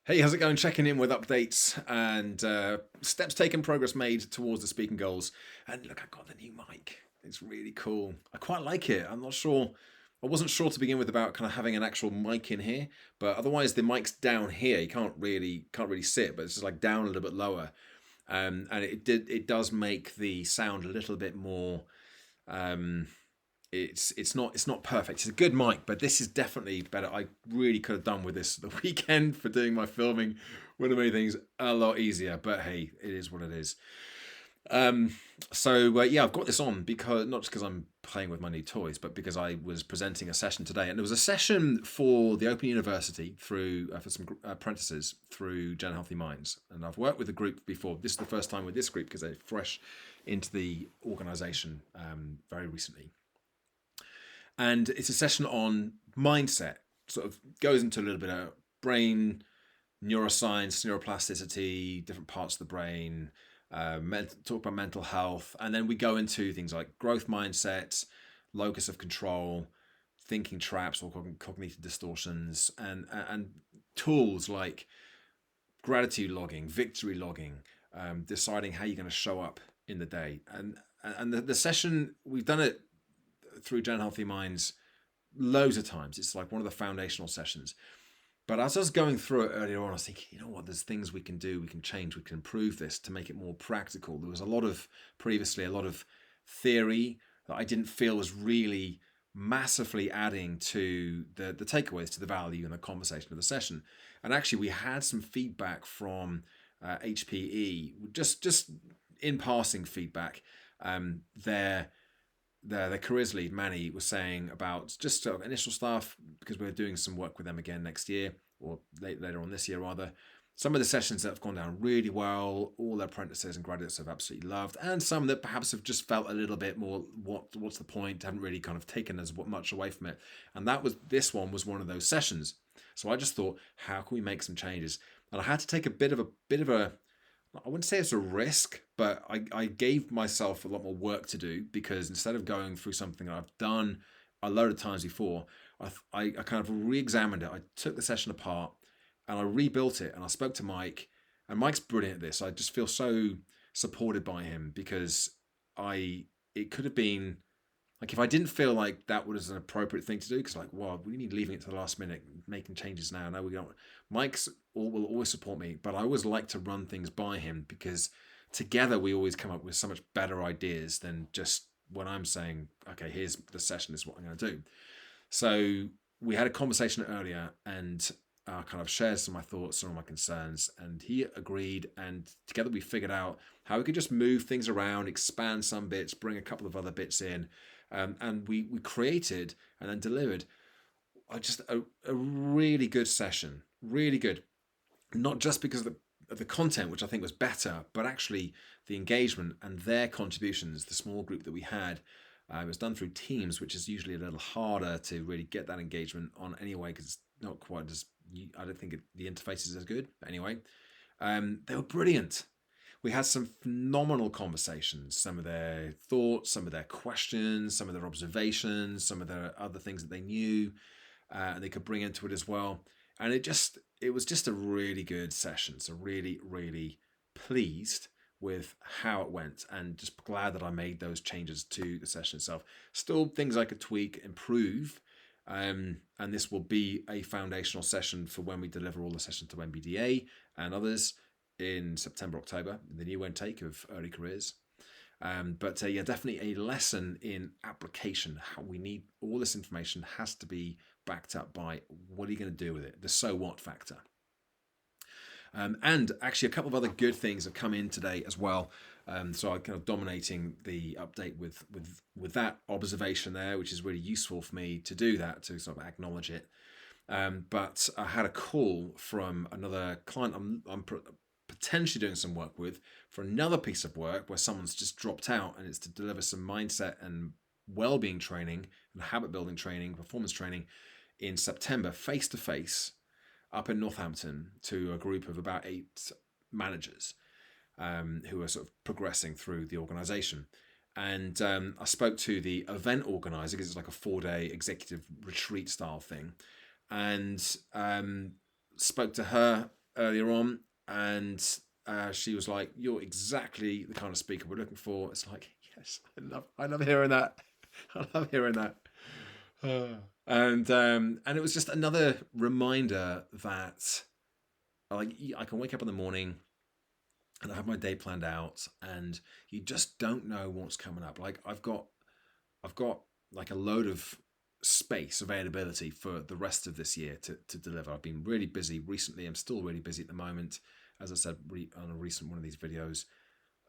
Hey, how's it going? Checking in with updates and steps taken, progress made towards the speaking goals. And look, I got the new mic. It's really cool. I quite like it. I'm not sure. I wasn't sure to begin with about kind of having an actual mic in here, but otherwise the mic's down here. You can't really sit, but it's just like down a little bit lower. And it does make the sound a little bit more. Um, it's not perfect. It's a good mic, but this is definitely better. I really could have done with this the weekend for doing my filming. Would have made things a lot easier. But hey, it is what it is. Um, so I've got this on because not just because I'm playing with my new toys, but because I was presenting a session today, and there was a session for the Open University through for some apprentices through Gen Healthy Minds, and I've worked with a group before. This is the first time with this group because they're fresh into the organisation very recently, and it's a session on mindset. Sort of goes into a little bit of brain neuroscience, neuroplasticity, different parts of the brain. Talk about mental health, and then we go into things like growth mindsets, locus of control, thinking traps or cognitive distortions, and tools like gratitude logging, victory logging, deciding how you're going to show up in the day. And the session, we've done it through Gen Healthy Minds loads of times. It's like one of the foundational sessions. But as I was going through it earlier on, I was thinking, you know what, there's things we can do, we can change, we can improve this to make it more practical. There was previously a lot of theory that I didn't feel was really massively adding to the takeaways, to the value and the conversation of the session. And actually, we had some feedback from HPE, just in passing feedback. Their their careers lead Manny was saying about just sort of initial stuff because we're doing some work with them again next year or later on this year rather. Some of the sessions that have gone down really well, all their apprentices and graduates have absolutely loved, and some that perhaps have just felt a little bit more what's the point, haven't really kind of taken as much away from it. And this one was one of those sessions. So I just thought, how can we make some changes? And I had to take a bit of a I wouldn't say it's a risk, but I gave myself a lot more work to do because instead of going through something I've done a load of times before, I kind of re-examined it. I took the session apart and I rebuilt it, and I spoke to Mike, and Mike's brilliant at this. I just feel so supported by him because I it could have been like if I didn't feel like that was an appropriate thing to do, because like, well, we need leaving it to the last minute, making changes now. No, we don't. Will always support me, but I always like to run things by him because together we always come up with so much better ideas than just when I'm saying, okay, here's the session, this is what I'm going to do. So we had a conversation earlier, and I kind of shared some of my thoughts, some of my concerns, and he agreed. And together we figured out how we could just move things around, expand some bits, bring a couple of other bits in, and we created and then delivered just a really good session, really good. Not just because of the content, which I think was better, but actually the engagement and their contributions. The small group that we had, it was done through Teams, which is usually a little harder to really get that engagement on anyway, because it's not quite as I don't think the interface is as good. But anyway, they were brilliant. We had some phenomenal conversations, some of their thoughts, some of their questions, some of their observations, some of their other things that they knew and they could bring into it as well. And it was just a really good session. So really, really pleased with how it went and just glad that I made those changes to the session itself. Still things I could tweak, improve. And this will be a foundational session for when we deliver all the sessions to MBDA and others in September, October, the new intake of early careers. But yeah, definitely a lesson in application. How we need all this information has to be backed up by what are you going to do with it? The so what factor. And actually, a couple of other good things have come in today as well. So I'm kind of dominating the update with that observation there, which is really useful for me to do that, to sort of acknowledge it. But I had a call from another client I'm potentially doing some work with for another piece of work where someone's just dropped out, and it's to deliver some mindset and well-being training and habit building training, performance training in September, face to face, up in Northampton to a group of about 8 managers who are sort of progressing through the organisation. And I spoke to the event organizer because it's like a 4-day executive retreat style thing, and spoke to her earlier on, and she was like, "You're exactly the kind of speaker we're looking for." It's like, yes, I love hearing that. I love hearing that. And it was just another reminder that like I can wake up in the morning and I have my day planned out, and you just don't know what's coming up. Like I've got like a load of space availability for the rest of this year to deliver. I've been really busy recently. I'm still really busy at the moment, as I said on a recent one of these videos.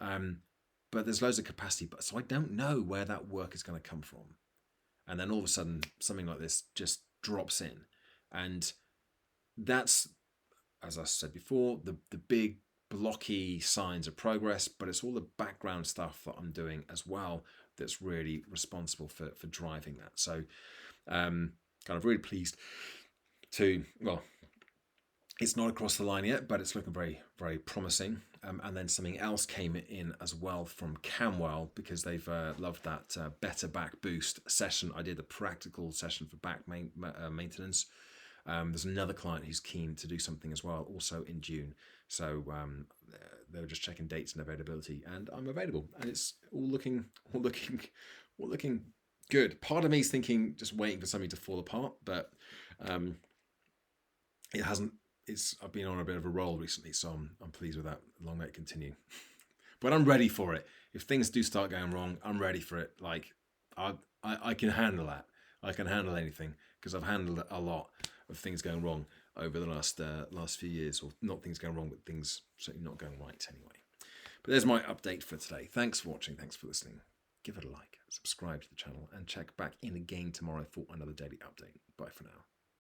But there's loads of capacity, but so I don't know where that work is going to come from. And then all of a sudden, something like this just drops in, and that's, as I said before, the big blocky signs of progress, but it's all the background stuff that I'm doing as well that's really responsible for driving that. So kind of really pleased to, well, it's not across the line yet, but it's looking very, very promising. And then something else came in as well from Camwell, because they've loved that Better Back Boost session. I did a practical session for back maintenance. There's another client who's keen to do something as well, also in June. So they were just checking dates and availability, and I'm available, and it's all looking good. Part of me is thinking, just waiting for something to fall apart, but it hasn't. I've been on a bit of a roll recently, so I'm pleased with that. Long may it continue. But I'm ready for it. If things do start going wrong, I'm ready for it. Like I can handle that. I can handle anything, because I've handled a lot of things going wrong over the last few years, or not things going wrong, but things certainly not going right anyway. But there's my update for today. Thanks for watching. Thanks for listening. Give it a like, subscribe to the channel, and check back in again tomorrow for another daily update. Bye for now.